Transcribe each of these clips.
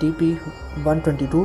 TP122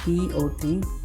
POT